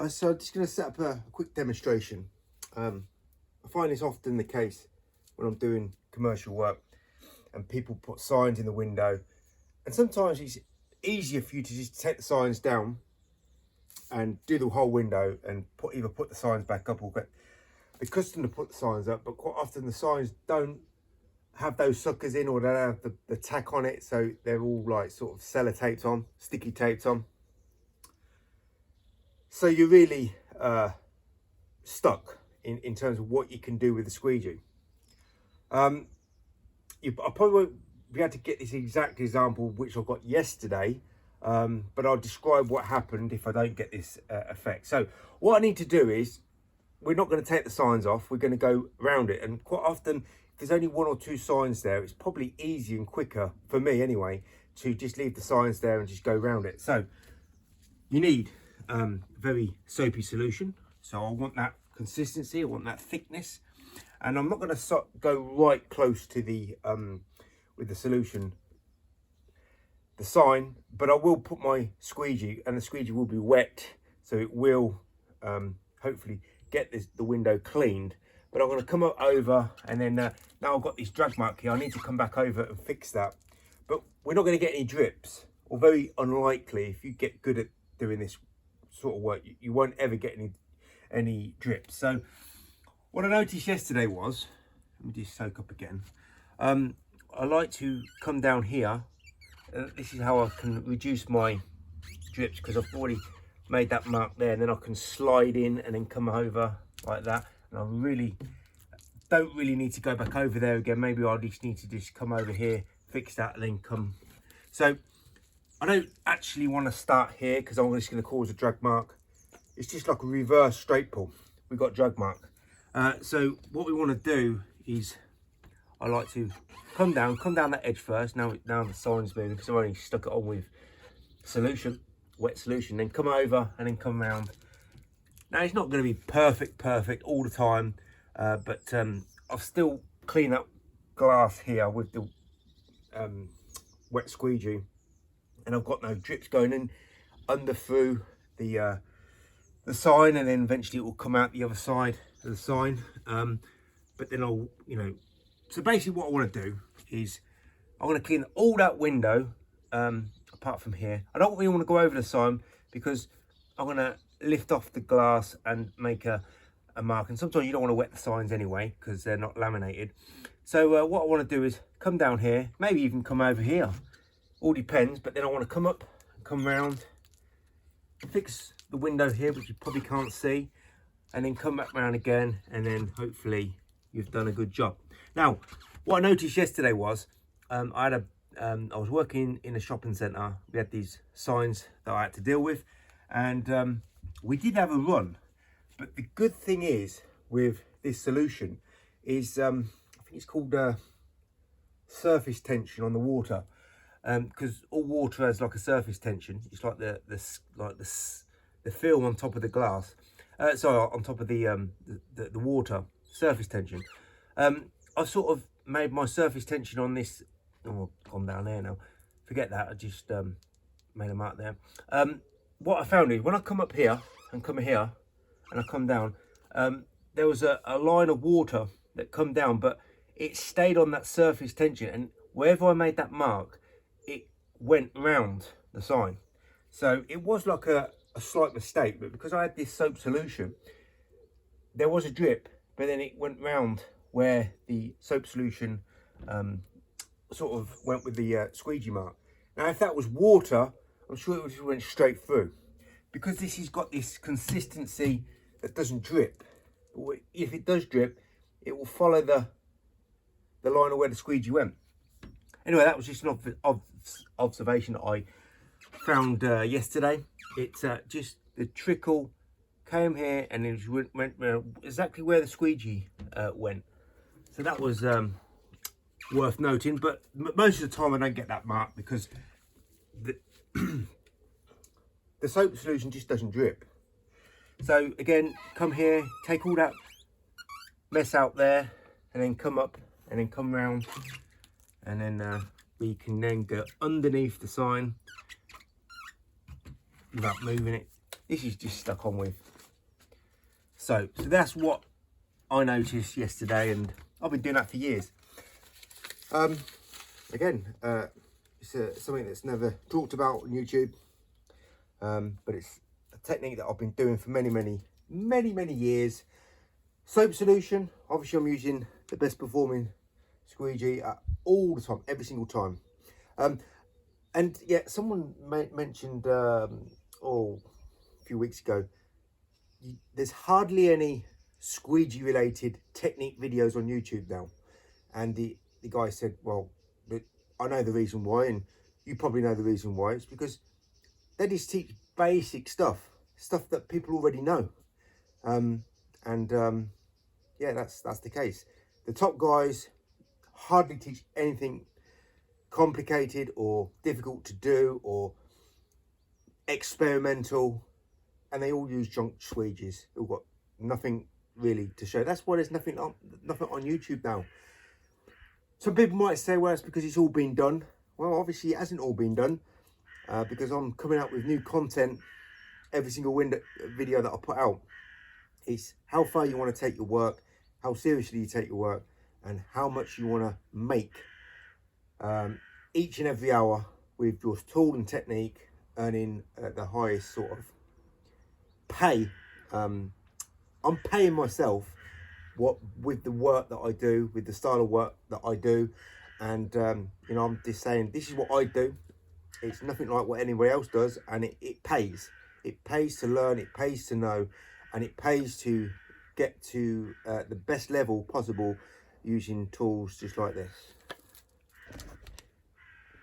So I'm just going to set up a quick demonstration. I find this often the case when I'm doing commercial work and people put signs in the window, and sometimes it's easier for you to just take the signs down and do the whole window and either put the signs back up or get the customer to put the signs up. But quite often the signs don't have those suckers in, or they don't have the tack on it, so they're all like sort of sellotaped on, sticky taped on. So you're really stuck in terms of what you can do with the squeegee. I probably won't be able to get this exact example which I got yesterday, but I'll describe what happened if I don't get this effect. So what I need to do is, we're not going to take the signs off, we're going to go around it. And quite often, if there's only one or two signs there, it's probably easier and quicker, for me anyway, to just leave the signs there and just go around it. So you need very soapy solution, so I want that consistency, I want that thickness, and I'm not going to go right close to the with the solution, the sign, but I will put my squeegee, and the squeegee will be wet, so it will hopefully get the window cleaned. But I'm going to come up over, and then now I've got this drag mark here, I need to come back over and fix that. But we're not going to get any drips, or very unlikely. If you get good at doing this sort of work, you won't ever get any drips. So what I noticed yesterday was, let me just soak up again, I like to come down here. This is how I can reduce my drips, because I've already made that mark there, and then I can slide in and then come over like that. And I really don't need to go back over there again. Maybe I just need to just come over here, fix that, and then come. So I don't actually want to start here, because I'm just going to cause a drag mark. It's just like a reverse straight pull. We've got drag mark. So what we want to do is, I like to come down that edge first. Now the sign's moving, because I've only stuck it on with solution, wet solution. Then come over and then come round. Now it's not going to be perfect all the time, but I've still cleaned up glass here with the wet squeegee. And I've got no drips going in under through the sign, and then eventually it will come out the other side of the sign. But then I'll, so basically what I want to do is, I want to clean all that window apart from here. I don't really want to go over the sign, because I'm going to lift off the glass and make a mark. And sometimes you don't want to wet the signs anyway, because they're not laminated. So what I want to do is come down here, maybe even come over here. All depends. But then I want to come up, come round, fix the window here, which you probably can't see, and then come back round again, and then hopefully you've done a good job. Now, what I noticed yesterday was, I was working in a shopping centre. We had these signs that I had to deal with, and we did have a run. But the good thing is with this solution is, I think it's called surface tension on the water. Because all water has like a surface tension. It's like the film on top of the glass. Sorry, on top of the water, surface tension. I've sort of made my surface tension on this. Oh, I've gone down there now. Forget that. I just made a mark there. What I found is, when I come up here and come here and I come down, there was a line of water that come down, but it stayed on that surface tension, and wherever I made that mark, it went round the sign. So it was like a slight mistake, but because I had this soap solution, there was a drip, but then it went round where the soap solution sort of went with the squeegee mark. Now if that was water, I'm sure it just went straight through, because this has got this consistency that doesn't drip. But if it does drip, it will follow the line of where the squeegee went. Anyway, that was just an observation that I found yesterday. It's just the trickle came here, and it went exactly where the squeegee went. So that was worth noting. But most of the time I don't get that mark, because the the soap solution just doesn't drip. So again, come here, take all that mess out there, and then come up and then come round, and then we can then go underneath the sign without moving it this is just stuck on with. So that's what I noticed yesterday, and I've been doing that for years. Again, it's something that's never talked about on YouTube, but it's a technique that I've been doing for many years. Soap solution, obviously I'm using the best performing squeegee all the time, every single time. And yeah, someone mentioned a few weeks ago, there's hardly any squeegee related technique videos on YouTube now. And the guy said, well, I know the reason why, and you probably know the reason why. It's because they just teach basic stuff that people already know. Yeah, that's the case. The top guys hardly teach anything complicated or difficult to do or experimental, and they all use junk squeegees. They've got nothing really to show. That's why there's nothing on YouTube now. Some people might say, well, it's because it's all been done. Well, obviously it hasn't all been done, because I'm coming up with new content every single video that I put out. It's how far you want to take your work, how seriously you take your work, and how much you want to make each and every hour with your tool and technique, earning the highest sort of pay. I'm paying myself with the work that I do, with the style of work that I do, and you know, I'm just saying this is what I do. It's nothing like what anybody else does, and it pays. It pays to learn, it pays to know, and it pays to get to the best level possible using tools just like this.